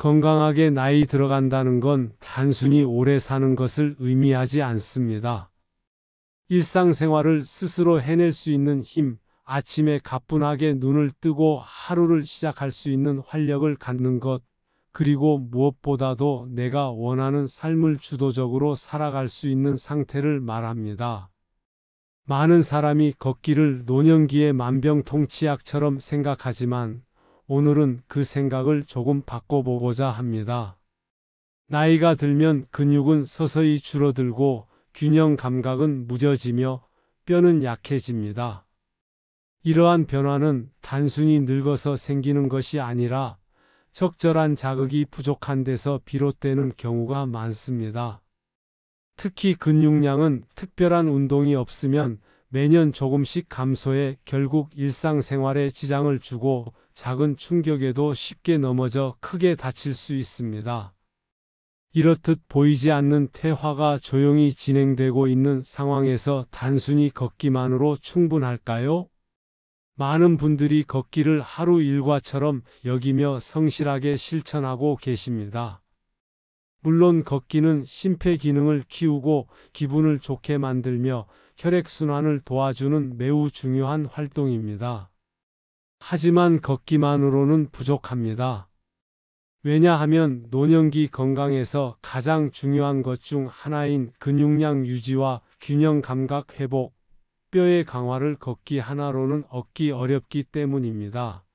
건강하게 나이 들어간다는 건 단순히 오래 사는 것을 의미하지 않습니다. 일상생활을 스스로 해낼 수 있는 힘, 아침에 가뿐하게 눈을 뜨고 하루를 시작할 수 있는 활력을 갖는 것, 그리고 무엇보다도 내가 원하는 삶을 주도적으로 살아갈 수 있는 상태를 말합니다. 많은 사람이 걷기를 노년기의 만병통치약처럼 생각하지만 오늘은 그 생각을 조금 바꿔보고자 합니다. 나이가 들면 근육은 서서히 줄어들고 균형 감각은 무뎌지며 뼈는 약해집니다. 이러한 변화는 단순히 늙어서 생기는 것이 아니라 적절한 자극이 부족한 데서 비롯되는 경우가 많습니다. 특히 근육량은 특별한 운동이 없으면 매년 조금씩 감소해 결국 일상생활에 지장을 주고 작은 충격에도 쉽게 넘어져 크게 다칠 수 있습니다. 이렇듯 보이지 않는 퇴화가 조용히 진행되고 있는 상황에서 단순히 걷기만으로 충분할까요? 많은 분들이 걷기를 하루 일과처럼 여기며 성실하게 실천하고 계십니다. 물론 걷기는 심폐 기능을 키우고 기분을 좋게 만들며 혈액순환을 도와주는 매우 중요한 활동입니다. 하지만 걷기만으로는 부족합니다. 왜냐하면 노년기 건강에서 가장 중요한 것 중 하나인 근육량 유지와 균형 감각 회복, 뼈의 강화를 걷기 하나로는 얻기 어렵기 때문입니다.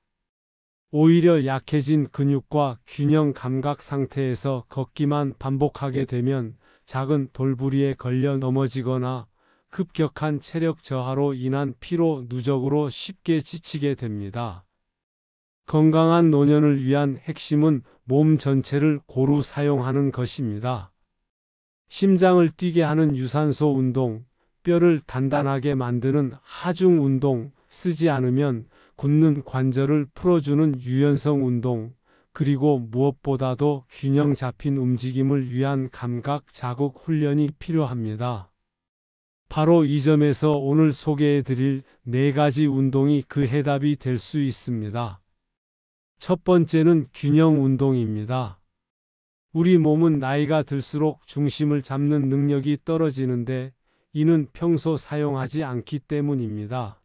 오히려 약해진 근육과 균형 감각 상태에서 걷기만 반복하게 되면 작은 돌부리에 걸려 넘어지거나 급격한 체력 저하로 인한 피로 누적으로 쉽게 지치게 됩니다. 건강한 노년을 위한 핵심은 몸 전체를 고루 사용하는 것입니다. 심장을 뛰게 하는 유산소 운동, 뼈를 단단하게 만드는 하중 운동, 쓰지 않으면 굳는 관절을 풀어주는 유연성 운동, 그리고 무엇보다도 균형 잡힌 움직임을 위한 감각 자극 훈련이 필요합니다. 바로 이 점에서 오늘 소개해 드릴 4가지 운동이 그 해답이 될 수 있습니다. 첫 번째는 균형 운동입니다. 우리 몸은 나이가 들수록 중심을 잡는 능력이 떨어지는데 이는 평소 사용하지 않기 때문입니다.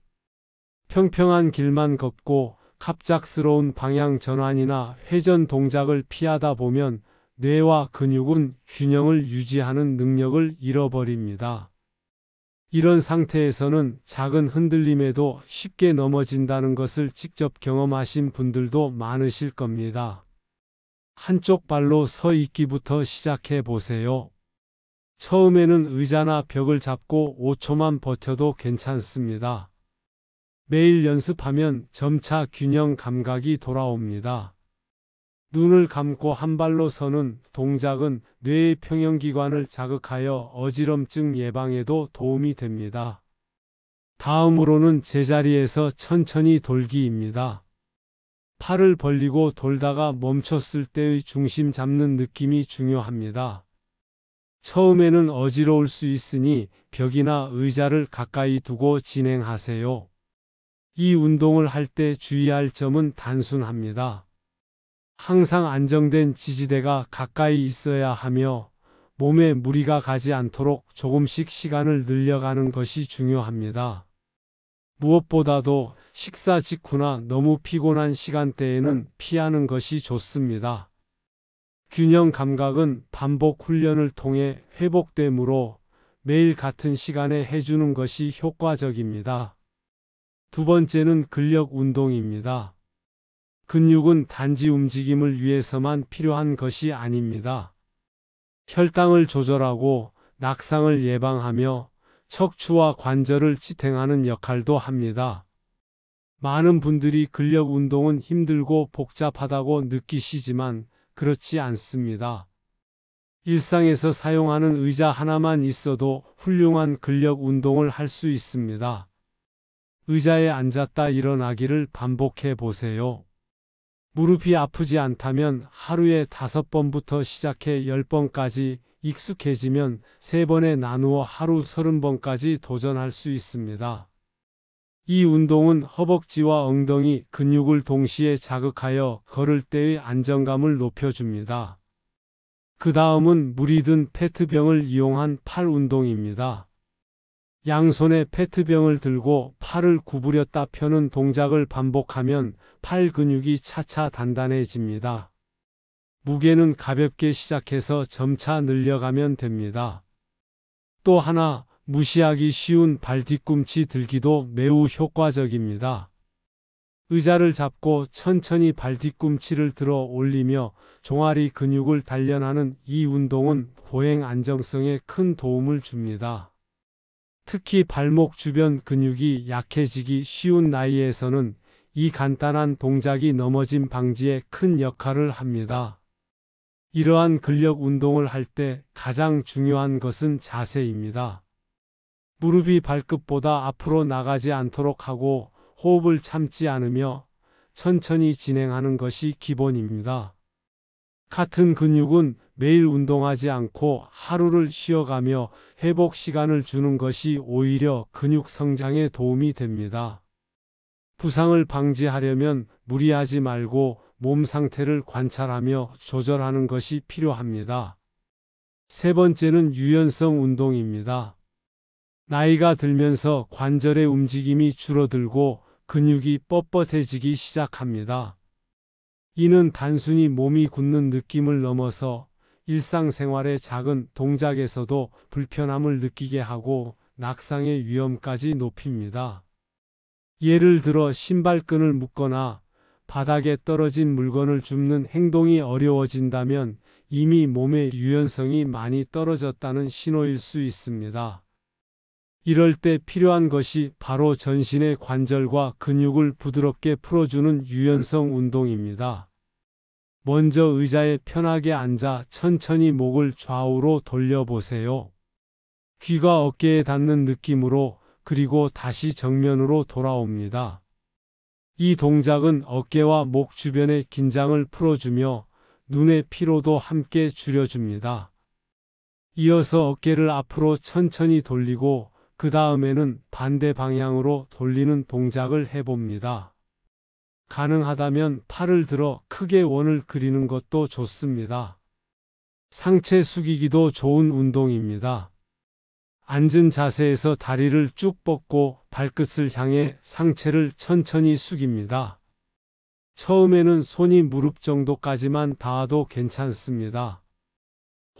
평평한 길만 걷고 갑작스러운 방향 전환이나 회전 동작을 피하다 보면 뇌와 근육은 균형을 유지하는 능력을 잃어버립니다. 이런 상태에서는 작은 흔들림에도 쉽게 넘어진다는 것을 직접 경험하신 분들도 많으실 겁니다. 한쪽 발로 서 있기부터 시작해 보세요. 처음에는 의자나 벽을 잡고 5초만 버텨도 괜찮습니다. 매일 연습하면 점차 균형 감각이 돌아옵니다. 눈을 감고 한 발로 서는 동작은 뇌의 평형기관을 자극하여 어지럼증 예방에도 도움이 됩니다. 다음으로는 제자리에서 천천히 돌기입니다. 팔을 벌리고 돌다가 멈췄을 때의 중심 잡는 느낌이 중요합니다. 처음에는 어지러울 수 있으니 벽이나 의자를 가까이 두고 진행하세요. 이 운동을 할 때 주의할 점은 단순합니다. 항상 안정된 지지대가 가까이 있어야 하며 몸에 무리가 가지 않도록 조금씩 시간을 늘려가는 것이 중요합니다. 무엇보다도 식사 직후나 너무 피곤한 시간대에는 피하는 것이 좋습니다. 균형 감각은 반복 훈련을 통해 회복되므로 매일 같은 시간에 해주는 것이 효과적입니다. 두 번째는 근력 운동입니다. 근육은 단지 움직임을 위해서만 필요한 것이 아닙니다. 혈당을 조절하고 낙상을 예방하며 척추와 관절을 지탱하는 역할도 합니다. 많은 분들이 근력 운동은 힘들고 복잡하다고 느끼시지만 그렇지 않습니다. 일상에서 사용하는 의자 하나만 있어도 훌륭한 근력 운동을 할 수 있습니다. 의자에 앉았다 일어나기를 반복해 보세요. 무릎이 아프지 않다면 하루에 5번부터 시작해 10번까지, 익숙해지면 3번에 나누어 하루 30번까지 도전할 수 있습니다. 이 운동은 허벅지와 엉덩이 근육을 동시에 자극하여 걸을 때의 안정감을 높여줍니다. 그 다음은 물이 든 페트병을 이용한 팔 운동입니다. 양손에 페트병을 들고 팔을 구부렸다 펴는 동작을 반복하면 팔 근육이 차차 단단해집니다. 무게는 가볍게 시작해서 점차 늘려가면 됩니다. 또 하나, 무시하기 쉬운 발 뒤꿈치 들기도 매우 효과적입니다. 의자를 잡고 천천히 발 뒤꿈치를 들어 올리며 종아리 근육을 단련하는 이 운동은 보행 안정성에 큰 도움을 줍니다. 특히 발목 주변 근육이 약해지기 쉬운 나이에서는 이 간단한 동작이 넘어짐 방지에 큰 역할을 합니다. 이러한 근력 운동을 할 때 가장 중요한 것은 자세입니다. 무릎이 발끝보다 앞으로 나가지 않도록 하고 호흡을 참지 않으며 천천히 진행하는 것이 기본입니다. 같은 근육은 매일 운동하지 않고 하루를 쉬어가며 회복 시간을 주는 것이 오히려 근육 성장에 도움이 됩니다. 부상을 방지하려면 무리하지 말고 몸 상태를 관찰하며 조절하는 것이 필요합니다. 세 번째는 유연성 운동입니다. 나이가 들면서 관절의 움직임이 줄어들고 근육이 뻣뻣해지기 시작합니다. 이는 단순히 몸이 굳는 느낌을 넘어서 일상생활의 작은 동작에서도 불편함을 느끼게 하고 낙상의 위험까지 높입니다. 예를 들어 신발끈을 묶거나 바닥에 떨어진 물건을 줍는 행동이 어려워진다면 이미 몸의 유연성이 많이 떨어졌다는 신호일 수 있습니다. 이럴 때 필요한 것이 바로 전신의 관절과 근육을 부드럽게 풀어주는 유연성 운동입니다. 먼저 의자에 편하게 앉아 천천히 목을 좌우로 돌려보세요. 귀가 어깨에 닿는 느낌으로 그리고 다시 정면으로 돌아옵니다. 이 동작은 어깨와 목 주변의 긴장을 풀어주며 눈의 피로도 함께 줄여줍니다. 이어서 어깨를 앞으로 천천히 돌리고 그 다음에는 반대 방향으로 돌리는 동작을 해봅니다. 가능하다면 팔을 들어 크게 원을 그리는 것도 좋습니다. 상체 숙이기도 좋은 운동입니다. 앉은 자세에서 다리를 쭉 뻗고 발끝을 향해 상체를 천천히 숙입니다. 처음에는 손이 무릎 정도까지만 닿아도 괜찮습니다.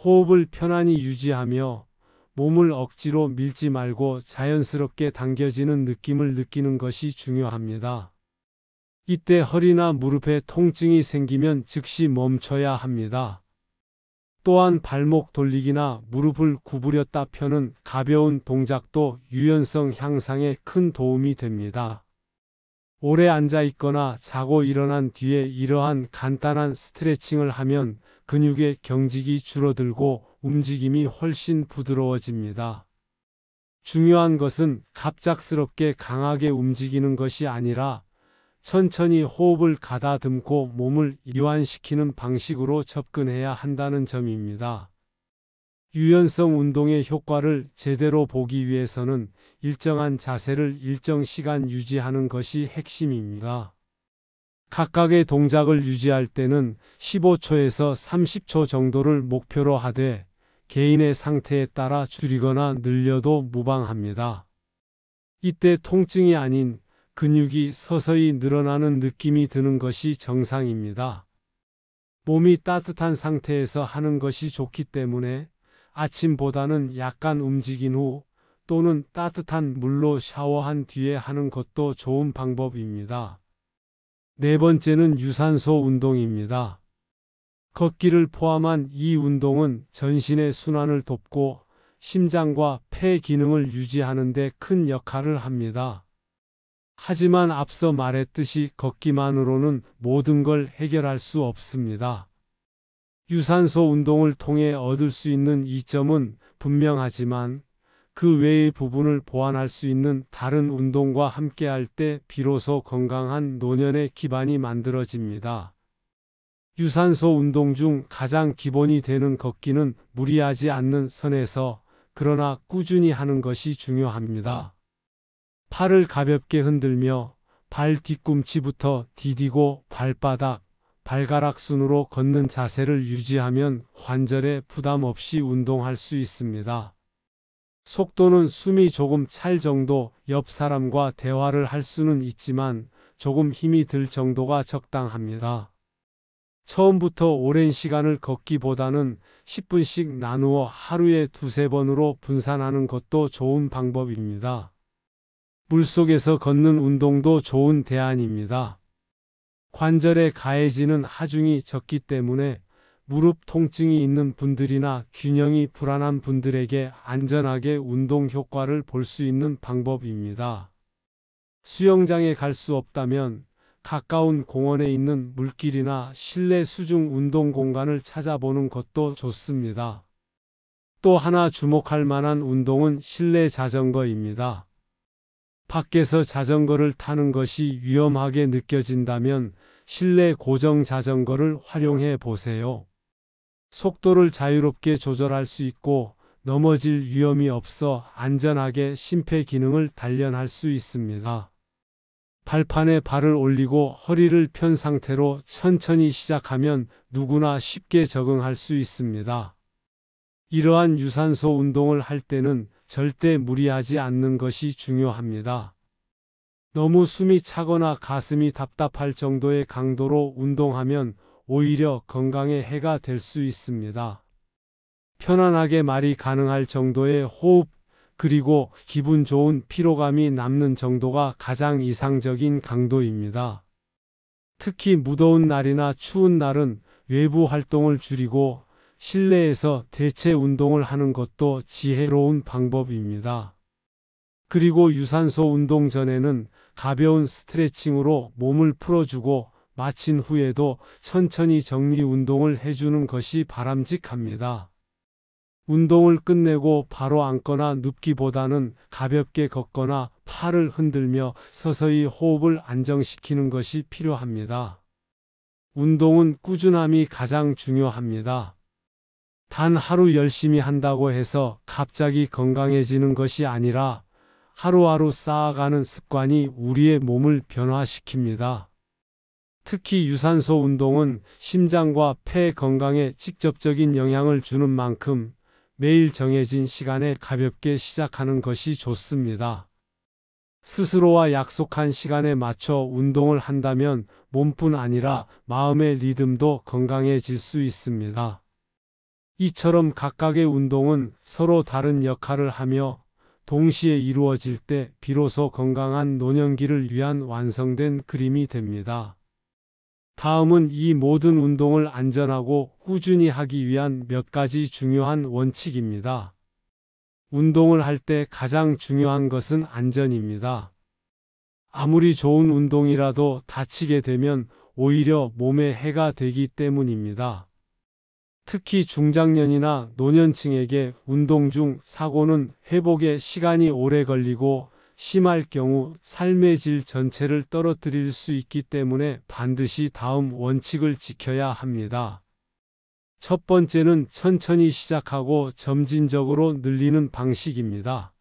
호흡을 편안히 유지하며 몸을 억지로 밀지 말고 자연스럽게 당겨지는 느낌을 느끼는 것이 중요합니다. 이때 허리나 무릎에 통증이 생기면 즉시 멈춰야 합니다. 또한 발목 돌리기나 무릎을 구부렸다 펴는 가벼운 동작도 유연성 향상에 큰 도움이 됩니다. 오래 앉아 있거나 자고 일어난 뒤에 이러한 간단한 스트레칭을 하면 근육의 경직이 줄어들고 움직임이 훨씬 부드러워집니다. 중요한 것은 갑작스럽게 강하게 움직이는 것이 아니라 천천히 호흡을 가다듬고 몸을 이완시키는 방식으로 접근해야 한다는 점입니다. 유연성 운동의 효과를 제대로 보기 위해서는 일정한 자세를 일정 시간 유지하는 것이 핵심입니다. 각각의 동작을 유지할 때는 15초에서 30초 정도를 목표로 하되 개인의 상태에 따라 줄이거나 늘려도 무방합니다. 이때 통증이 아닌 근육이 서서히 늘어나는 느낌이 드는 것이 정상입니다. 몸이 따뜻한 상태에서 하는 것이 좋기 때문에 아침보다는 약간 움직인 후 또는 따뜻한 물로 샤워한 뒤에 하는 것도 좋은 방법입니다. 네 번째는 유산소 운동입니다. 걷기를 포함한 이 운동은 전신의 순환을 돕고 심장과 폐 기능을 유지하는 데 큰 역할을 합니다. 하지만 앞서 말했듯이 걷기만으로는 모든 걸 해결할 수 없습니다. 유산소 운동을 통해 얻을 수 있는 이점은 분명하지만 그 외의 부분을 보완할 수 있는 다른 운동과 함께할 때 비로소 건강한 노년의 기반이 만들어집니다. 유산소 운동 중 가장 기본이 되는 걷기는 무리하지 않는 선에서 그러나 꾸준히 하는 것이 중요합니다. 팔을 가볍게 흔들며 발 뒤꿈치부터 디디고 발바닥, 발가락 순으로 걷는 자세를 유지하면 관절에 부담 없이 운동할 수 있습니다. 속도는 숨이 조금 찰 정도, 옆 사람과 대화를 할 수는 있지만 조금 힘이 들 정도가 적당합니다. 처음부터 오랜 시간을 걷기보다는 10분씩 나누어 하루에 두세 번으로 분산하는 것도 좋은 방법입니다. 물속에서 걷는 운동도 좋은 대안입니다. 관절에 가해지는 하중이 적기 때문에 무릎 통증이 있는 분들이나 균형이 불안한 분들에게 안전하게 운동 효과를 볼 수 있는 방법입니다. 수영장에 갈 수 없다면 가까운 공원에 있는 물길이나 실내 수중 운동 공간을 찾아보는 것도 좋습니다. 또 하나 주목할 만한 운동은 실내 자전거입니다. 밖에서 자전거를 타는 것이 위험하게 느껴진다면 실내 고정 자전거를 활용해 보세요. 속도를 자유롭게 조절할 수 있고 넘어질 위험이 없어 안전하게 심폐 기능을 단련할 수 있습니다. 발판에 발을 올리고 허리를 편 상태로 천천히 시작하면 누구나 쉽게 적응할 수 있습니다. 이러한 유산소 운동을 할 때는 절대 무리하지 않는 것이 중요합니다. 너무 숨이 차거나 가슴이 답답할 정도의 강도로 운동하면 오히려 건강에 해가 될 수 있습니다. 편안하게 말이 가능할 정도의 호흡, 그리고 기분 좋은 피로감이 남는 정도가 가장 이상적인 강도입니다. 특히 무더운 날이나 추운 날은 외부 활동을 줄이고 실내에서 대체 운동을 하는 것도 지혜로운 방법입니다. 그리고 유산소 운동 전에는 가벼운 스트레칭으로 몸을 풀어주고 마친 후에도 천천히 정리 운동을 해주는 것이 바람직합니다. 운동을 끝내고 바로 앉거나 눕기보다는 가볍게 걷거나 팔을 흔들며 서서히 호흡을 안정시키는 것이 필요합니다. 운동은 꾸준함이 가장 중요합니다. 단 하루 열심히 한다고 해서 갑자기 건강해지는 것이 아니라 하루하루 쌓아가는 습관이 우리의 몸을 변화시킵니다. 특히 유산소 운동은 심장과 폐 건강에 직접적인 영향을 주는 만큼 매일 정해진 시간에 가볍게 시작하는 것이 좋습니다. 스스로와 약속한 시간에 맞춰 운동을 한다면 몸뿐 아니라 마음의 리듬도 건강해질 수 있습니다. 이처럼 각각의 운동은 서로 다른 역할을 하며 동시에 이루어질 때 비로소 건강한 노년기를 위한 완성된 그림이 됩니다. 다음은 이 모든 운동을 안전하고 꾸준히 하기 위한 몇 가지 중요한 원칙입니다. 운동을 할 때 가장 중요한 것은 안전입니다. 아무리 좋은 운동이라도 다치게 되면 오히려 몸에 해가 되기 때문입니다. 특히 중장년이나 노년층에게 운동 중 사고는 회복에 시간이 오래 걸리고 심할 경우 삶의 질 전체를 떨어뜨릴 수 있기 때문에 반드시 다음 원칙을 지켜야 합니다. 첫 번째는 천천히 시작하고 점진적으로 늘리는 방식입니다.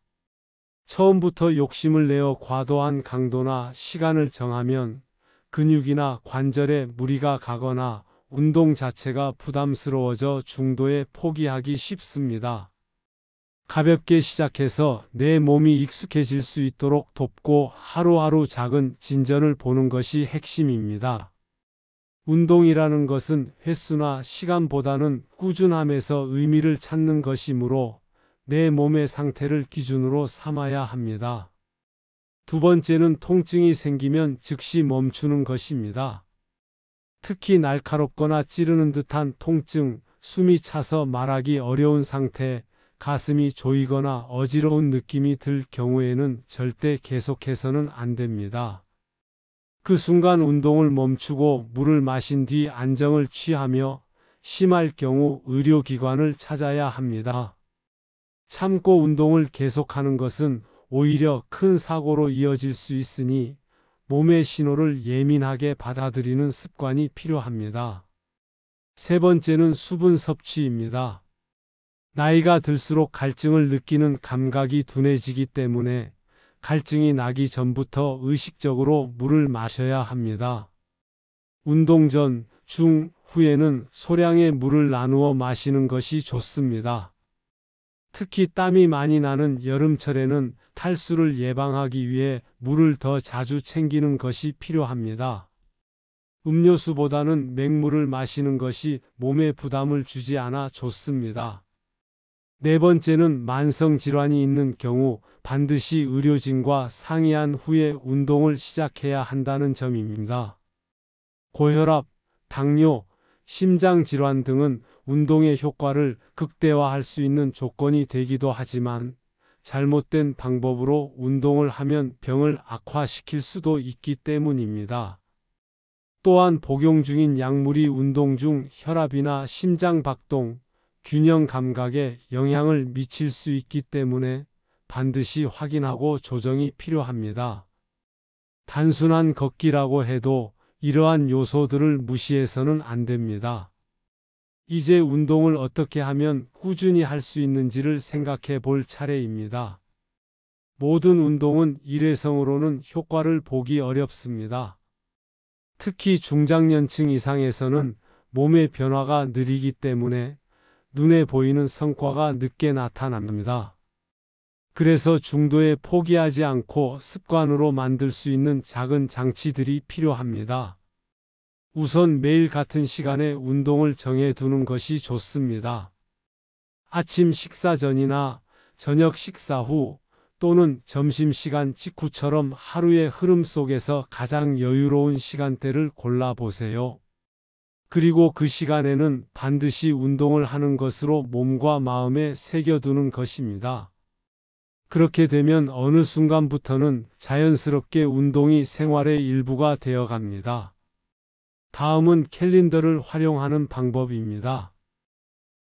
처음부터 욕심을 내어 과도한 강도나 시간을 정하면 근육이나 관절에 무리가 가거나 운동 자체가 부담스러워져 중도에 포기하기 쉽습니다. 가볍게 시작해서 내 몸이 익숙해질 수 있도록 돕고 하루하루 작은 진전을 보는 것이 핵심입니다. 운동이라는 것은 횟수나 시간보다는 꾸준함에서 의미를 찾는 것이므로 내 몸의 상태를 기준으로 삼아야 합니다. 두 번째는 통증이 생기면 즉시 멈추는 것입니다. 특히 날카롭거나 찌르는 듯한 통증, 숨이 차서 말하기 어려운 상태, 가슴이 조이거나 어지러운 느낌이 들 경우에는 절대 계속해서는 안 됩니다. 그 순간 운동을 멈추고 물을 마신 뒤 안정을 취하며 심할 경우 의료기관을 찾아야 합니다. 참고 운동을 계속하는 것은 오히려 큰 사고로 이어질 수 있으니 몸의 신호를 예민하게 받아들이는 습관이 필요합니다. 세 번째는 수분 섭취입니다. 나이가 들수록 갈증을 느끼는 감각이 둔해지기 때문에 갈증이 나기 전부터 의식적으로 물을 마셔야 합니다. 운동 전, 중, 후에는 소량의 물을 나누어 마시는 것이 좋습니다. 특히 땀이 많이 나는 여름철에는 탈수를 예방하기 위해 물을 더 자주 챙기는 것이 필요합니다. 음료수보다는 맹물을 마시는 것이 몸에 부담을 주지 않아 좋습니다. 네 번째는 만성 질환이 있는 경우 반드시 의료진과 상의한 후에 운동을 시작해야 한다는 점입니다. 고혈압, 당뇨, 심장질환 등은 운동의 효과를 극대화할 수 있는 조건이 되기도 하지만 잘못된 방법으로 운동을 하면 병을 악화시킬 수도 있기 때문입니다. 또한 복용 중인 약물이 운동 중 혈압이나 심장 박동, 균형 감각에 영향을 미칠 수 있기 때문에 반드시 확인하고 조정이 필요합니다. 단순한 걷기라고 해도 이러한 요소들을 무시해서는 안 됩니다. 이제 운동을 어떻게 하면 꾸준히 할 수 있는지를 생각해 볼 차례입니다. 모든 운동은 일회성으로는 효과를 보기 어렵습니다. 특히 중장년층 이상에서는 몸의 변화가 느리기 때문에 눈에 보이는 성과가 늦게 나타납니다. 그래서 중도에 포기하지 않고 습관으로 만들 수 있는 작은 장치들이 필요합니다. 우선 매일 같은 시간에 운동을 정해 두는 것이 좋습니다. 아침 식사 전이나 저녁 식사 후 또는 점심시간 직후처럼 하루의 흐름 속에서 가장 여유로운 시간대를 골라보세요. 그리고 그 시간에는 반드시 운동을 하는 것으로 몸과 마음에 새겨두는 것입니다. 그렇게 되면 어느 순간부터는 자연스럽게 운동이 생활의 일부가 되어갑니다. 다음은 캘린더를 활용하는 방법입니다.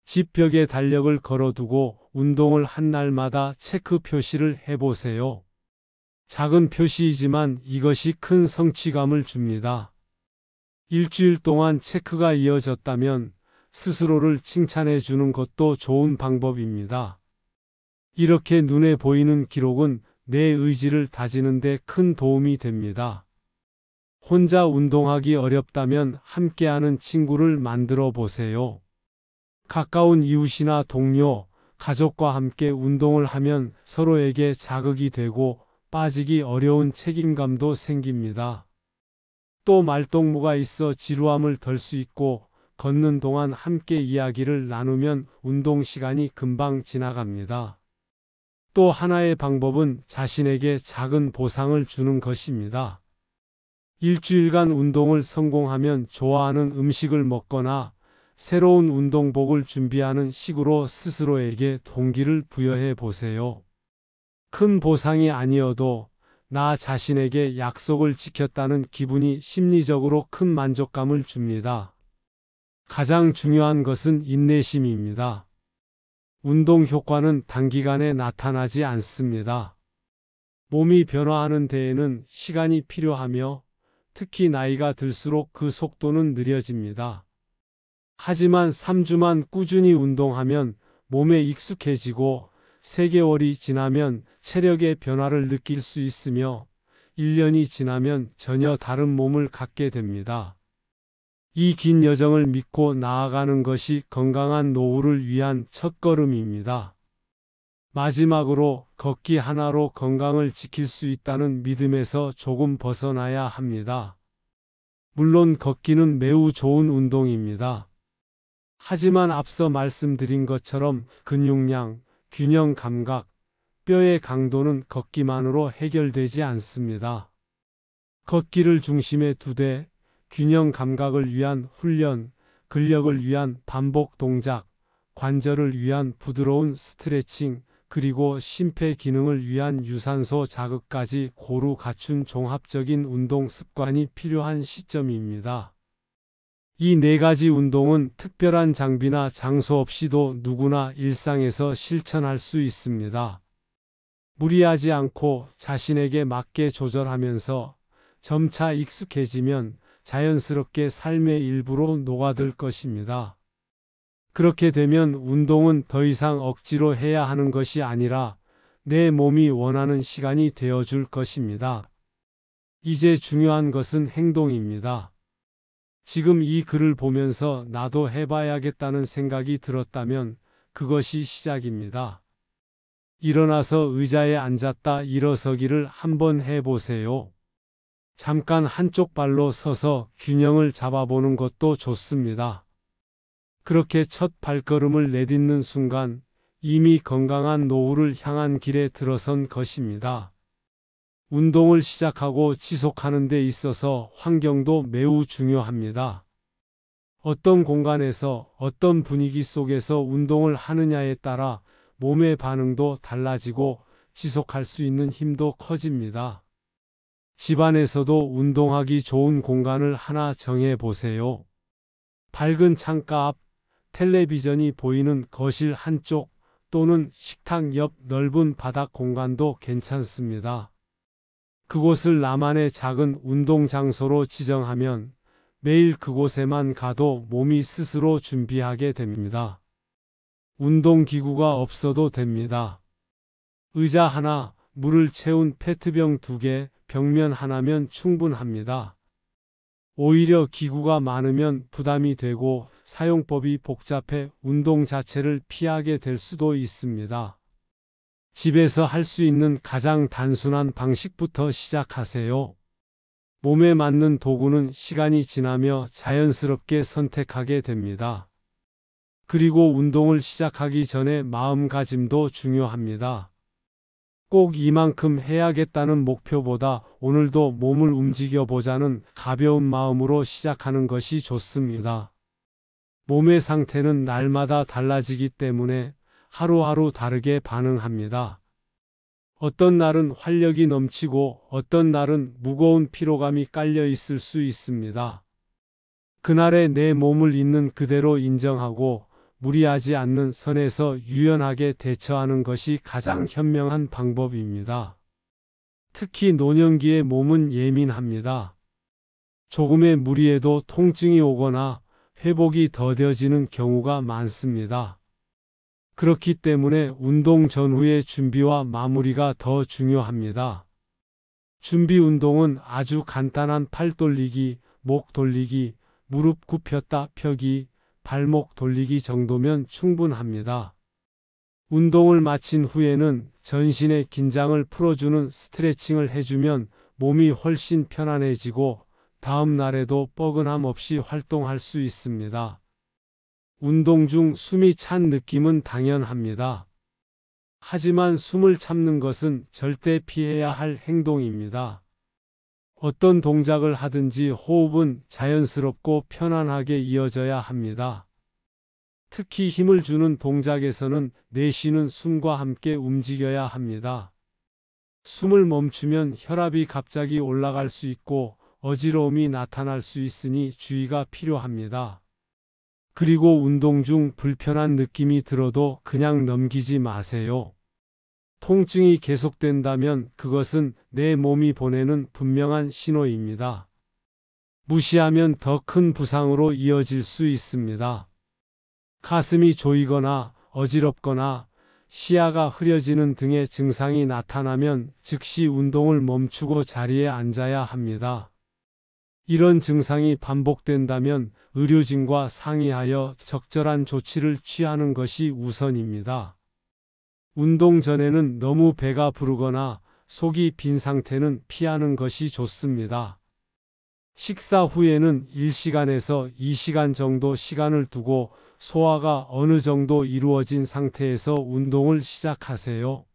집 벽에 달력을 걸어두고 운동을 한 날마다 체크 표시를 해보세요. 작은 표시이지만 이것이 큰 성취감을 줍니다. 일주일 동안 체크가 이어졌다면 스스로를 칭찬해 주는 것도 좋은 방법입니다. 이렇게 눈에 보이는 기록은 내 의지를 다지는 데 큰 도움이 됩니다. 혼자 운동하기 어렵다면 함께하는 친구를 만들어 보세요. 가까운 이웃이나 동료, 가족과 함께 운동을 하면 서로에게 자극이 되고 빠지기 어려운 책임감도 생깁니다. 또 말동무가 있어 지루함을 덜 수 있고 걷는 동안 함께 이야기를 나누면 운동 시간이 금방 지나갑니다. 또 하나의 방법은 자신에게 작은 보상을 주는 것입니다. 일주일간 운동을 성공하면 좋아하는 음식을 먹거나 새로운 운동복을 준비하는 식으로 스스로에게 동기를 부여해 보세요. 큰 보상이 아니어도 나 자신에게 약속을 지켰다는 기분이 심리적으로 큰 만족감을 줍니다. 가장 중요한 것은 인내심입니다. 운동 효과는 단기간에 나타나지 않습니다. 몸이 변화하는 데에는 시간이 필요하며 특히 나이가 들수록 그 속도는 느려집니다. 하지만 3주만 꾸준히 운동하면 몸에 익숙해지고 3개월이 지나면 체력의 변화를 느낄 수 있으며 1년이 지나면 전혀 다른 몸을 갖게 됩니다. 이 긴 여정을 믿고 나아가는 것이 건강한 노후를 위한 첫걸음입니다. 마지막으로 걷기 하나로 건강을 지킬 수 있다는 믿음에서 조금 벗어나야 합니다. 물론 걷기는 매우 좋은 운동입니다. 하지만 앞서 말씀드린 것처럼 근육량, 균형 감각, 뼈의 강도는 걷기만으로 해결되지 않습니다. 걷기를 중심에 두되 균형 감각을 위한 훈련, 근력을 위한 반복 동작, 관절을 위한 부드러운 스트레칭, 그리고 심폐 기능을 위한 유산소 자극까지 고루 갖춘 종합적인 운동 습관이 필요한 시점입니다. 이 4가지 운동은 특별한 장비나 장소 없이도 누구나 일상에서 실천할 수 있습니다. 무리하지 않고 자신에게 맞게 조절하면서 점차 익숙해지면 자연스럽게 삶의 일부로 녹아들 것입니다. 그렇게 되면 운동은 더 이상 억지로 해야 하는 것이 아니라 내 몸이 원하는 시간이 되어줄 것입니다. 이제 중요한 것은 행동입니다. 지금 이 글을 보면서 나도 해봐야겠다는 생각이 들었다면 그것이 시작입니다. 일어나서 의자에 앉았다 일어서기를 한번 해보세요. 잠깐 한쪽 발로 서서 균형을 잡아보는 것도 좋습니다. 그렇게 첫 발걸음을 내딛는 순간 이미 건강한 노후를 향한 길에 들어선 것입니다. 운동을 시작하고 지속하는 데 있어서 환경도 매우 중요합니다. 어떤 공간에서 어떤 분위기 속에서 운동을 하느냐에 따라 몸의 반응도 달라지고 지속할 수 있는 힘도 커집니다. 집안에서도 운동하기 좋은 공간을 하나 정해 보세요. 밝은 창가 앞, 텔레비전이 보이는 거실 한쪽 또는 식탁 옆 넓은 바닥 공간도 괜찮습니다. 그곳을 나만의 작은 운동 장소로 지정하면 매일 그곳에만 가도 몸이 스스로 준비하게 됩니다. 운동기구가 없어도 됩니다. 의자 하나, 물을 채운 페트병 2개, 벽면 하나면 충분합니다. 오히려 기구가 많으면 부담이 되고 사용법이 복잡해 운동 자체를 피하게 될 수도 있습니다. 집에서 할 수 있는 가장 단순한 방식부터 시작하세요. 몸에 맞는 도구는 시간이 지나며 자연스럽게 선택하게 됩니다. 그리고 운동을 시작하기 전에 마음가짐도 중요합니다. 꼭 이만큼 해야겠다는 목표보다 오늘도 몸을 움직여보자는 가벼운 마음으로 시작하는 것이 좋습니다. 몸의 상태는 날마다 달라지기 때문에 하루하루 다르게 반응합니다. 어떤 날은 활력이 넘치고 어떤 날은 무거운 피로감이 깔려 있을 수 있습니다. 그날의 내 몸을 있는 그대로 인정하고 무리하지 않는 선에서 유연하게 대처하는 것이 가장 현명한 방법입니다. 특히 노년기의 몸은 예민합니다. 조금의 무리에도 통증이 오거나 회복이 더뎌지는 경우가 많습니다. 그렇기 때문에 운동 전후의 준비와 마무리가 더 중요합니다. 준비 운동은 아주 간단한 팔 돌리기, 목 돌리기, 무릎 굽혔다 펴기, 발목 돌리기 정도면 충분합니다. 운동을 마친 후에는 전신의 긴장을 풀어주는 스트레칭을 해주면 몸이 훨씬 편안해지고 다음 날에도 뻐근함 없이 활동할 수 있습니다. 운동 중 숨이 찬 느낌은 당연합니다. 하지만 숨을 참는 것은 절대 피해야 할 행동입니다. 어떤 동작을 하든지 호흡은 자연스럽고 편안하게 이어져야 합니다. 특히 힘을 주는 동작에서는 내쉬는 숨과 함께 움직여야 합니다. 숨을 멈추면 혈압이 갑자기 올라갈 수 있고 어지러움이 나타날 수 있으니 주의가 필요합니다. 그리고 운동 중 불편한 느낌이 들어도 그냥 넘기지 마세요. 통증이 계속된다면 그것은 내 몸이 보내는 분명한 신호입니다. 무시하면 더 큰 부상으로 이어질 수 있습니다. 가슴이 조이거나 어지럽거나 시야가 흐려지는 등의 증상이 나타나면 즉시 운동을 멈추고 자리에 앉아야 합니다. 이런 증상이 반복된다면 의료진과 상의하여 적절한 조치를 취하는 것이 우선입니다. 운동 전에는 너무 배가 부르거나 속이 빈 상태는 피하는 것이 좋습니다. 식사 후에는 1시간에서 2시간 정도 시간을 두고 소화가 어느 정도 이루어진 상태에서 운동을 시작하세요.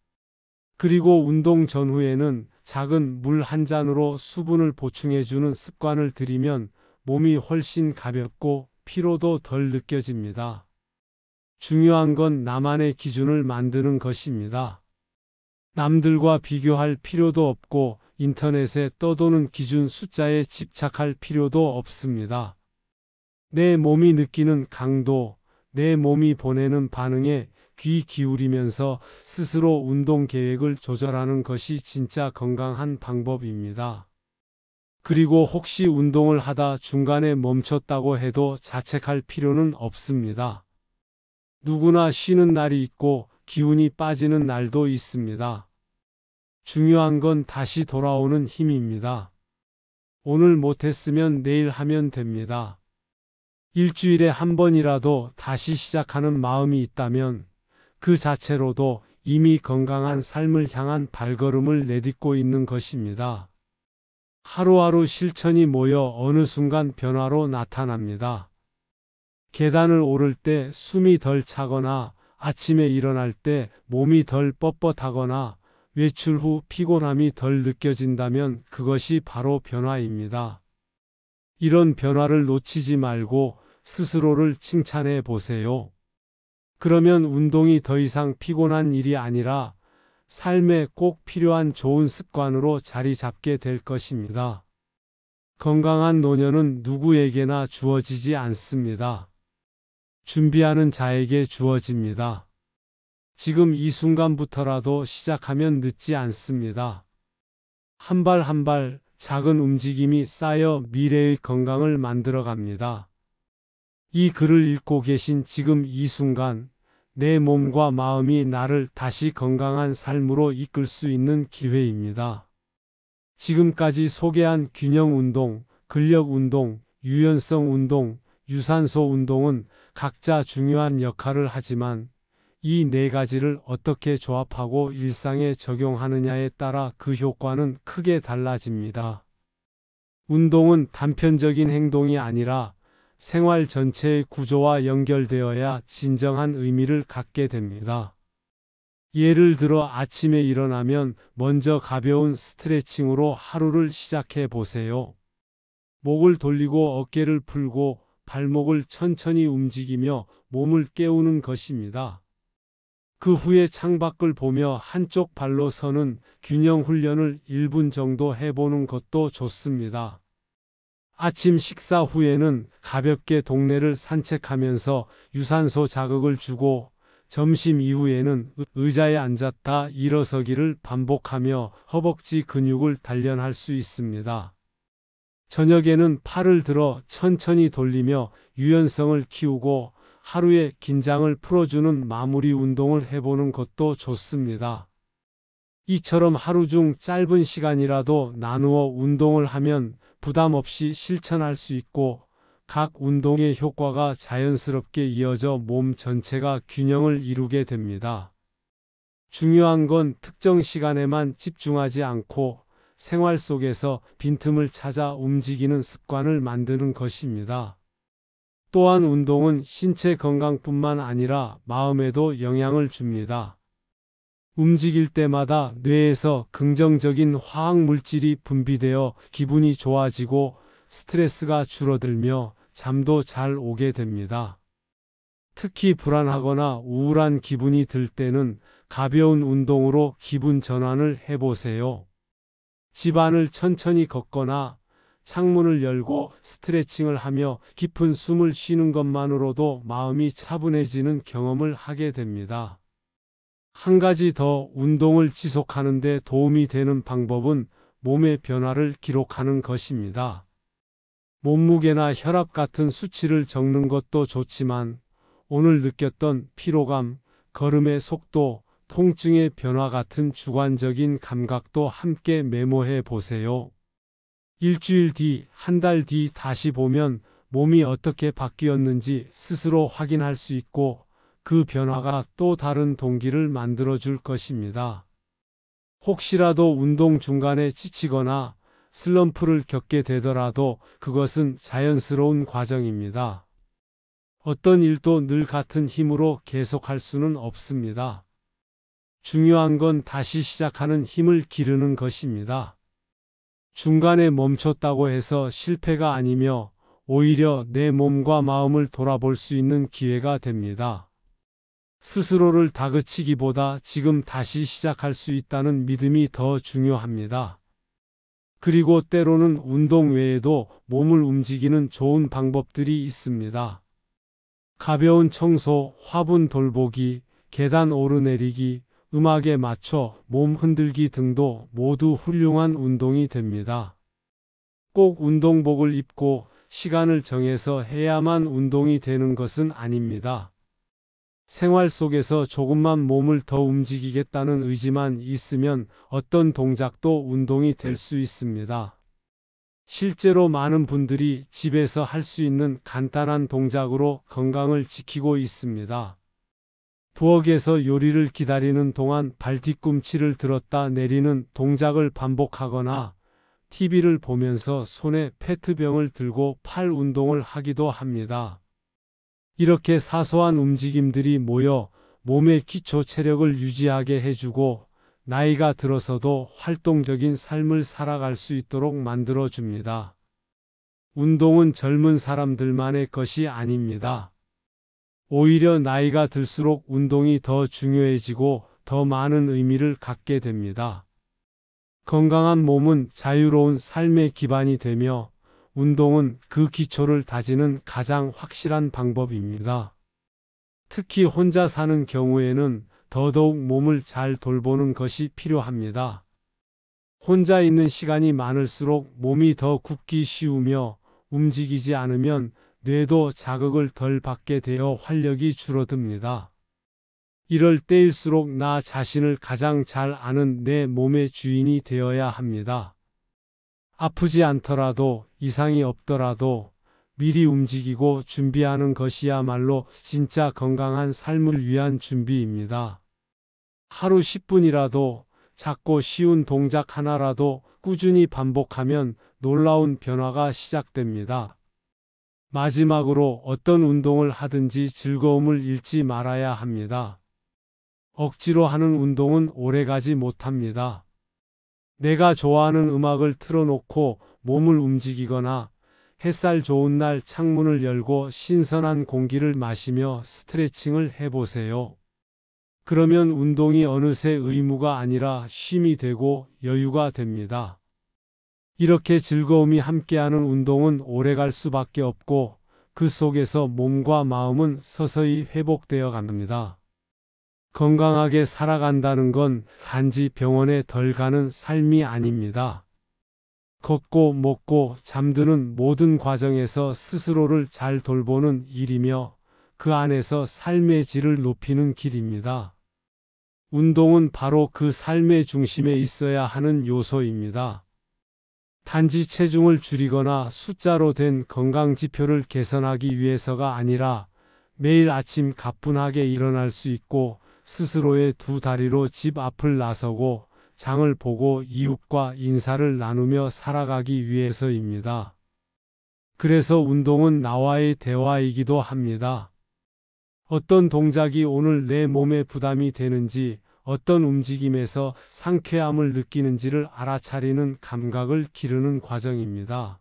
그리고 운동 전후에는 작은 물 한 잔으로 수분을 보충해주는 습관을 들이면 몸이 훨씬 가볍고 피로도 덜 느껴집니다. 중요한 건 나만의 기준을 만드는 것입니다. 남들과 비교할 필요도 없고 인터넷에 떠도는 기준 숫자에 집착할 필요도 없습니다. 내 몸이 느끼는 강도, 내 몸이 보내는 반응에 귀 기울이면서 스스로 운동 계획을 조절하는 것이 진짜 건강한 방법입니다. 그리고 혹시 운동을 하다 중간에 멈췄다고 해도 자책할 필요는 없습니다. 누구나 쉬는 날이 있고 기운이 빠지는 날도 있습니다. 중요한 건 다시 돌아오는 힘입니다. 오늘 못했으면 내일 하면 됩니다. 일주일에 한 번이라도 다시 시작하는 마음이 있다면 그 자체로도 이미 건강한 삶을 향한 발걸음을 내딛고 있는 것입니다. 하루하루 실천이 모여 어느 순간 변화로 나타납니다. 계단을 오를 때 숨이 덜 차거나 아침에 일어날 때 몸이 덜 뻣뻣하거나 외출 후 피곤함이 덜 느껴진다면 그것이 바로 변화입니다. 이런 변화를 놓치지 말고 스스로를 칭찬해 보세요. 그러면 운동이 더 이상 피곤한 일이 아니라 삶에 꼭 필요한 좋은 습관으로 자리 잡게 될 것입니다. 건강한 노년은 누구에게나 주어지지 않습니다. 준비하는 자에게 주어집니다. 지금 이 순간부터라도 시작하면 늦지 않습니다. 한 발 한 발 작은 움직임이 쌓여 미래의 건강을 만들어 갑니다. 이 글을 읽고 계신 지금 이 순간, 내 몸과 마음이 나를 다시 건강한 삶으로 이끌 수 있는 기회입니다. 지금까지 소개한 균형 운동, 근력 운동, 유연성 운동, 유산소 운동은 각자 중요한 역할을 하지만 이 네 가지를 어떻게 조합하고 일상에 적용하느냐에 따라 그 효과는 크게 달라집니다. 운동은 단편적인 행동이 아니라 생활 전체의 구조와 연결되어야 진정한 의미를 갖게 됩니다. 예를 들어 아침에 일어나면 먼저 가벼운 스트레칭으로 하루를 시작해 보세요. 목을 돌리고 어깨를 풀고 발목을 천천히 움직이며 몸을 깨우는 것입니다. 그 후에 창밖을 보며 한쪽 발로 서는 균형 훈련을 1분 정도 해보는 것도 좋습니다. 아침 식사 후에는 가볍게 동네를 산책하면서 유산소 자극을 주고 점심 이후에는 의자에 앉았다 일어서기를 반복하며 허벅지 근육을 단련할 수 있습니다. 저녁에는 팔을 들어 천천히 돌리며 유연성을 키우고 하루의 긴장을 풀어주는 마무리 운동을 해보는 것도 좋습니다. 이처럼 하루 중 짧은 시간이라도 나누어 운동을 하면 부담 없이 실천할 수 있고 각 운동의 효과가 자연스럽게 이어져 몸 전체가 균형을 이루게 됩니다. 중요한 건 특정 시간에만 집중하지 않고 생활 속에서 빈틈을 찾아 움직이는 습관을 만드는 것입니다. 또한 운동은 신체 건강뿐만 아니라 마음에도 영향을 줍니다. 움직일 때마다 뇌에서 긍정적인 화학 물질이 분비되어 기분이 좋아지고 스트레스가 줄어들며 잠도 잘 오게 됩니다. 특히 불안하거나 우울한 기분이 들 때는 가벼운 운동으로 기분 전환을 해보세요. 집안을 천천히 걷거나 창문을 열고 스트레칭을 하며 깊은 숨을 쉬는 것만으로도 마음이 차분해지는 경험을 하게 됩니다. 한 가지 더 운동을 지속하는 데 도움이 되는 방법은 몸의 변화를 기록하는 것입니다. 몸무게나 혈압 같은 수치를 적는 것도 좋지만 오늘 느꼈던 피로감, 걸음의 속도, 통증의 변화 같은 주관적인 감각도 함께 메모해 보세요. 일주일 뒤, 한 달 뒤 다시 보면 몸이 어떻게 바뀌었는지 스스로 확인할 수 있고 그 변화가 또 다른 동기를 만들어줄 것입니다. 혹시라도 운동 중간에 지치거나 슬럼프를 겪게 되더라도 그것은 자연스러운 과정입니다. 어떤 일도 늘 같은 힘으로 계속할 수는 없습니다. 중요한 건 다시 시작하는 힘을 기르는 것입니다. 중간에 멈췄다고 해서 실패가 아니며 오히려 내 몸과 마음을 돌아볼 수 있는 기회가 됩니다. 스스로를 다그치기보다 지금 다시 시작할 수 있다는 믿음이 더 중요합니다. 그리고 때로는 운동 외에도 몸을 움직이는 좋은 방법들이 있습니다. 가벼운 청소, 화분 돌보기, 계단 오르내리기, 음악에 맞춰 몸 흔들기 등도 모두 훌륭한 운동이 됩니다. 꼭 운동복을 입고 시간을 정해서 해야만 운동이 되는 것은 아닙니다. 생활 속에서 조금만 몸을 더 움직이겠다는 의지만 있으면 어떤 동작도 운동이 될 수 있습니다. 실제로 많은 분들이 집에서 할 수 있는 간단한 동작으로 건강을 지키고 있습니다. 부엌에서 요리를 기다리는 동안 발 뒤꿈치를 들었다 내리는 동작을 반복하거나 TV를 보면서 손에 페트병을 들고 팔 운동을 하기도 합니다. 이렇게 사소한 움직임들이 모여 몸의 기초 체력을 유지하게 해주고 나이가 들어서도 활동적인 삶을 살아갈 수 있도록 만들어줍니다. 운동은 젊은 사람들만의 것이 아닙니다. 오히려 나이가 들수록 운동이 더 중요해지고 더 많은 의미를 갖게 됩니다. 건강한 몸은 자유로운 삶의 기반이 되며 운동은 그 기초를 다지는 가장 확실한 방법입니다. 특히 혼자 사는 경우에는 더더욱 몸을 잘 돌보는 것이 필요합니다. 혼자 있는 시간이 많을수록 몸이 더 굳기 쉬우며 움직이지 않으면 뇌도 자극을 덜 받게 되어 활력이 줄어듭니다. 이럴 때일수록 나 자신을 가장 잘 아는 내 몸의 주인이 되어야 합니다. 아프지 않더라도 이상이 없더라도 미리 움직이고 준비하는 것이야말로 진짜 건강한 삶을 위한 준비입니다. 하루 10분이라도 작고 쉬운 동작 하나라도 꾸준히 반복하면 놀라운 변화가 시작됩니다. 마지막으로 어떤 운동을 하든지 즐거움을 잃지 말아야 합니다. 억지로 하는 운동은 오래가지 못합니다. 내가 좋아하는 음악을 틀어놓고 몸을 움직이거나 햇살 좋은 날 창문을 열고 신선한 공기를 마시며 스트레칭을 해보세요. 그러면 운동이 어느새 의무가 아니라 쉼이 되고 여유가 됩니다. 이렇게 즐거움이 함께하는 운동은 오래갈 수밖에 없고 그 속에서 몸과 마음은 서서히 회복되어 갑니다. 건강하게 살아간다는 건 단지 병원에 덜 가는 삶이 아닙니다. 걷고 먹고 잠드는 모든 과정에서 스스로를 잘 돌보는 일이며 그 안에서 삶의 질을 높이는 길입니다. 운동은 바로 그 삶의 중심에 있어야 하는 요소입니다. 단지 체중을 줄이거나 숫자로 된 건강 지표를 개선하기 위해서가 아니라 매일 아침 가뿐하게 일어날 수 있고 스스로의 두 다리로 집 앞을 나서고 장을 보고 이웃과 인사를 나누며 살아가기 위해서입니다. 그래서 운동은 나와의 대화이기도 합니다. 어떤 동작이 오늘 내 몸에 부담이 되는지, 어떤 움직임에서 상쾌함을 느끼는지를 알아차리는 감각을 기르는 과정입니다.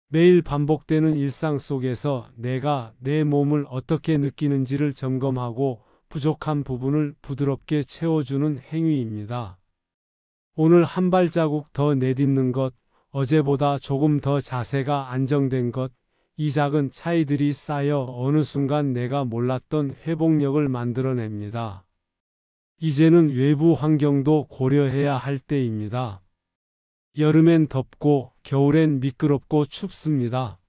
매일 반복되는 일상 속에서 내가 내 몸을 어떻게 느끼는지를 점검하고 부족한 부분을 부드럽게 채워주는 행위입니다. 오늘 한 발자국 더 내딛는 것, 어제보다 조금 더 자세가 안정된 것, 이 작은 차이들이 쌓여 어느 순간 내가 몰랐던 회복력을 만들어냅니다. 이제는 외부 환경도 고려해야 할 때입니다. 여름엔 덥고 겨울엔 미끄럽고 춥습니다.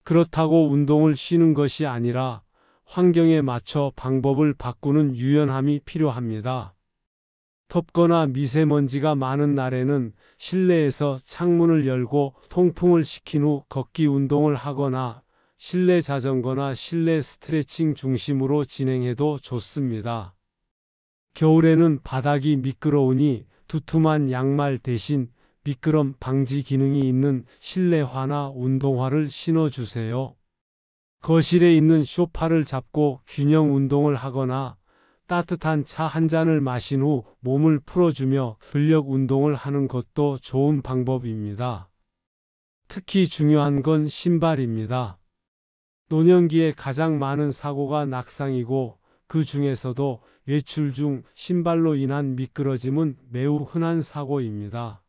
그렇다고 운동을 쉬는 것이 아니라 환경에 맞춰 방법을 바꾸는 유연함이 필요합니다. 덥거나 미세먼지가 많은 날에는 실내에서 창문을 열고 통풍을 시킨 후 걷기 운동을 하거나 실내 자전거나 실내 스트레칭 중심으로 진행해도 좋습니다. 겨울에는 바닥이 미끄러우니 두툼한 양말 대신 미끄럼 방지 기능이 있는 실내화나 운동화를 신어주세요. 거실에 있는 소파를 잡고 균형 운동을 하거나 따뜻한 차 한 잔을 마신 후 몸을 풀어주며 근력 운동을 하는 것도 좋은 방법입니다. 특히 중요한 건 신발입니다. 노년기에 가장 많은 사고가 낙상이고 그 중에서도 외출 중 신발로 인한 미끄러짐은 매우 흔한 사고입니다.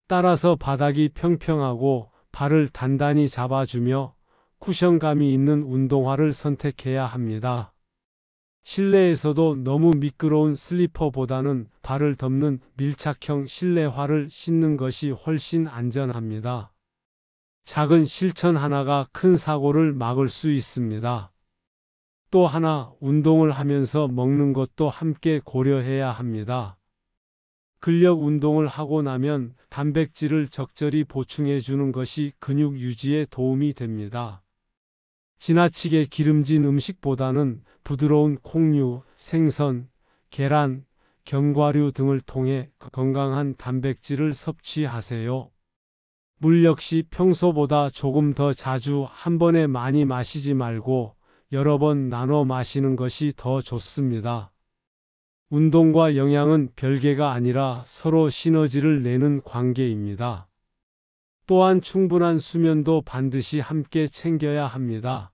따라서 바닥이 평평하고 발을 단단히 잡아주며 쿠션감이 있는 운동화를 선택해야 합니다. 실내에서도 너무 미끄러운 슬리퍼보다는 발을 덮는 밀착형 실내화를 신는 것이 훨씬 안전합니다. 작은 실천 하나가 큰 사고를 막을 수 있습니다. 또 하나, 운동을 하면서 먹는 것도 함께 고려해야 합니다. 근력 운동을 하고 나면 단백질을 적절히 보충해 주는 것이 근육 유지에 도움이 됩니다. 지나치게 기름진 음식보다는 부드러운 콩류, 생선, 계란, 견과류 등을 통해 건강한 단백질을 섭취하세요. 물 역시 평소보다 조금 더 자주 한 번에 많이 마시지 말고 여러 번 나눠 마시는 것이 더 좋습니다. 운동과 영양은 별개가 아니라 서로 시너지를 내는 관계입니다. 또한 충분한 수면도 반드시 함께 챙겨야 합니다.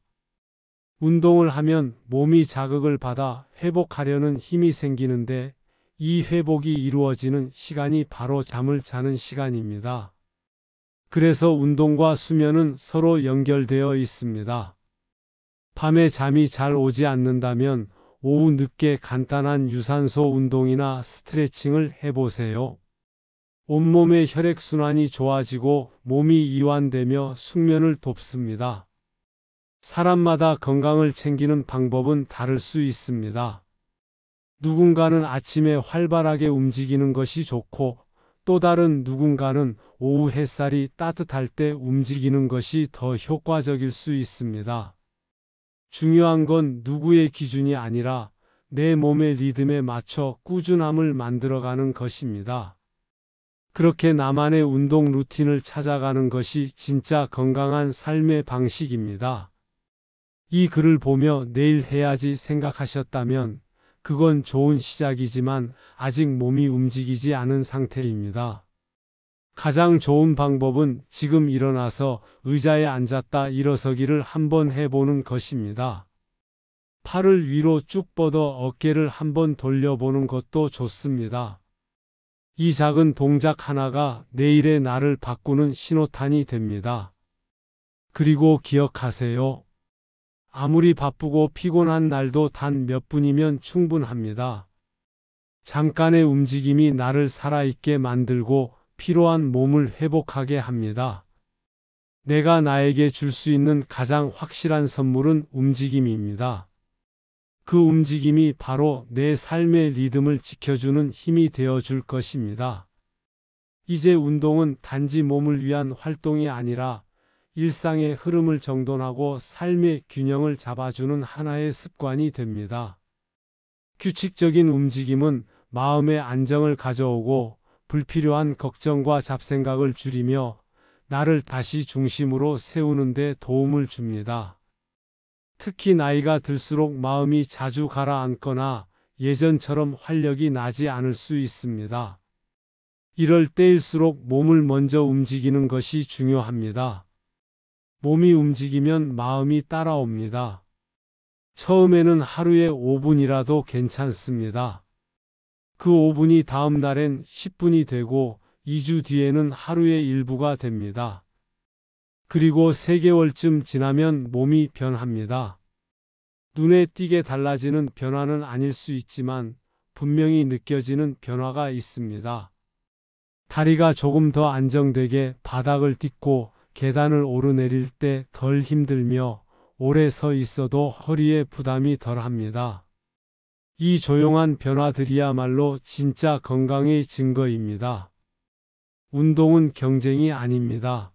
운동을 하면 몸이 자극을 받아 회복하려는 힘이 생기는데 이 회복이 이루어지는 시간이 바로 잠을 자는 시간입니다. 그래서 운동과 수면은 서로 연결되어 있습니다. 밤에 잠이 잘 오지 않는다면 오후 늦게 간단한 유산소 운동이나 스트레칭을 해보세요. 온몸의 혈액순환이 좋아지고 몸이 이완되며 숙면을 돕습니다. 사람마다 건강을 챙기는 방법은 다를 수 있습니다. 누군가는 아침에 활발하게 움직이는 것이 좋고 또 다른 누군가는 오후 햇살이 따뜻할 때 움직이는 것이 더 효과적일 수 있습니다. 중요한 건 누구의 기준이 아니라 내 몸의 리듬에 맞춰 꾸준함을 만들어가는 것입니다. 그렇게 나만의 운동 루틴을 찾아가는 것이 진짜 건강한 삶의 방식입니다. 이 글을 보며 내일 해야지 생각하셨다면 그건 좋은 시작이지만 아직 몸이 움직이지 않은 상태입니다. 가장 좋은 방법은 지금 일어나서 의자에 앉았다 일어서기를 한번 해보는 것입니다. 팔을 위로 쭉 뻗어 어깨를 한번 돌려보는 것도 좋습니다. 이 작은 동작 하나가 내일의 나를 바꾸는 신호탄이 됩니다. 그리고 기억하세요. 아무리 바쁘고 피곤한 날도 단 몇 분이면 충분합니다. 잠깐의 움직임이 나를 살아있게 만들고 피로한 몸을 회복하게 합니다. 내가 나에게 줄 수 있는 가장 확실한 선물은 움직임입니다. 그 움직임이 바로 내 삶의 리듬을 지켜주는 힘이 되어 줄 것입니다. 이제 운동은 단지 몸을 위한 활동이 아니라 일상의 흐름을 정돈하고 삶의 균형을 잡아주는 하나의 습관이 됩니다. 규칙적인 움직임은 마음의 안정을 가져오고 불필요한 걱정과 잡생각을 줄이며 나를 다시 중심으로 세우는 데 도움을 줍니다. 특히 나이가 들수록 마음이 자주 가라앉거나 예전처럼 활력이 나지 않을 수 있습니다. 이럴 때일수록 몸을 먼저 움직이는 것이 중요합니다. 몸이 움직이면 마음이 따라옵니다. 처음에는 하루에 5분이라도 괜찮습니다. 그 5분이 다음 날엔 10분이 되고 2주 뒤에는 하루의 일부가 됩니다. 그리고 3개월쯤 지나면 몸이 변합니다. 눈에 띄게 달라지는 변화는 아닐 수 있지만 분명히 느껴지는 변화가 있습니다. 다리가 조금 더 안정되게 바닥을 딛고 계단을 오르내릴 때 덜 힘들며 오래 서 있어도 허리에 부담이 덜합니다. 이 조용한 변화들이야말로 진짜 건강의 증거입니다. 운동은 경쟁이 아닙니다.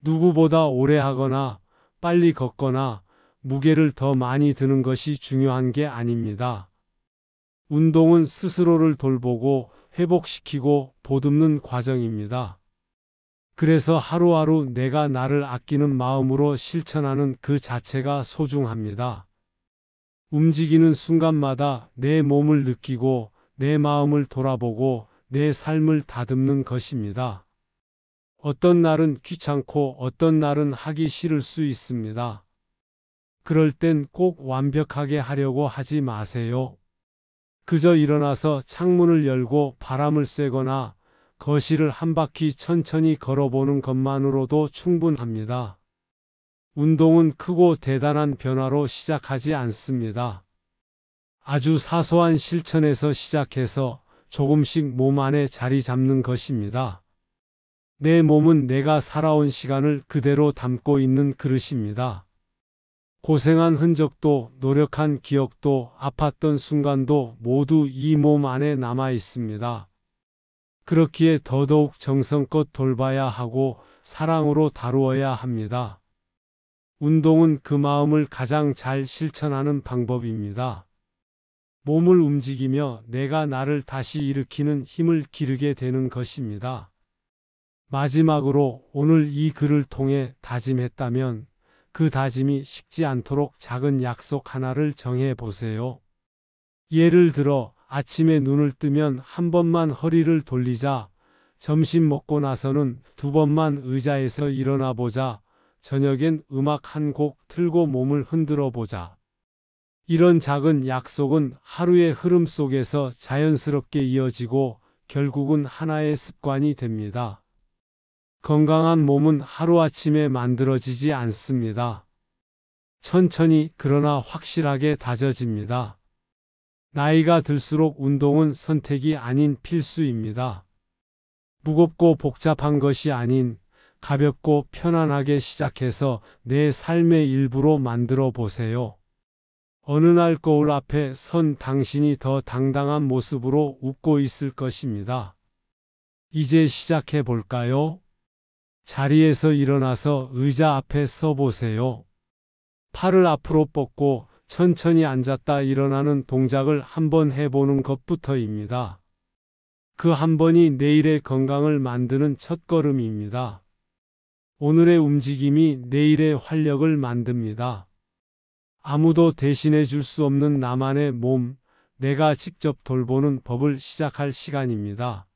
누구보다 오래 하거나 빨리 걷거나 무게를 더 많이 드는 것이 중요한 게 아닙니다. 운동은 스스로를 돌보고 회복시키고 보듬는 과정입니다. 그래서 하루하루 내가 나를 아끼는 마음으로 실천하는 그 자체가 소중합니다. 움직이는 순간마다 내 몸을 느끼고 내 마음을 돌아보고 내 삶을 다듬는 것입니다. 어떤 날은 귀찮고 어떤 날은 하기 싫을 수 있습니다. 그럴 땐 꼭 완벽하게 하려고 하지 마세요. 그저 일어나서 창문을 열고 바람을 쐬거나 거실을 한 바퀴 천천히 걸어보는 것만으로도 충분합니다. 운동은 크고 대단한 변화로 시작하지 않습니다. 아주 사소한 실천에서 시작해서 조금씩 몸 안에 자리 잡는 것입니다. 내 몸은 내가 살아온 시간을 그대로 담고 있는 그릇입니다. 고생한 흔적도 노력한 기억도 아팠던 순간도 모두 이 몸 안에 남아 있습니다. 그렇기에 더더욱 정성껏 돌봐야 하고 사랑으로 다루어야 합니다. 운동은 그 마음을 가장 잘 실천하는 방법입니다. 몸을 움직이며 내가 나를 다시 일으키는 힘을 기르게 되는 것입니다. 마지막으로 오늘 이 글을 통해 다짐했다면 그 다짐이 식지 않도록 작은 약속 하나를 정해 보세요. 예를 들어 아침에 눈을 뜨면 한 번만 허리를 돌리자, 점심 먹고 나서는 두 번만 의자에서 일어나 보자, 저녁엔 음악 한 곡 틀고 몸을 흔들어 보자. 이런 작은 약속은 하루의 흐름 속에서 자연스럽게 이어지고 결국은 하나의 습관이 됩니다. 건강한 몸은 하루아침에 만들어지지 않습니다. 천천히 그러나 확실하게 다져집니다. 나이가 들수록 운동은 선택이 아닌 필수입니다. 무겁고 복잡한 것이 아닌 가볍고 편안하게 시작해서 내 삶의 일부로 만들어 보세요. 어느 날 거울 앞에 선 당신이 더 당당한 모습으로 웃고 있을 것입니다. 이제 시작해 볼까요? 자리에서 일어나서 의자 앞에 서 보세요. 팔을 앞으로 뻗고 천천히 앉았다 일어나는 동작을 한번 해보는 것부터입니다. 그 한 번이 내일의 건강을 만드는 첫걸음입니다. 오늘의 움직임이 내일의 활력을 만듭니다. 아무도 대신해 줄 수 없는 나만의 몸, 내가 직접 돌보는 법을 시작할 시간입니다.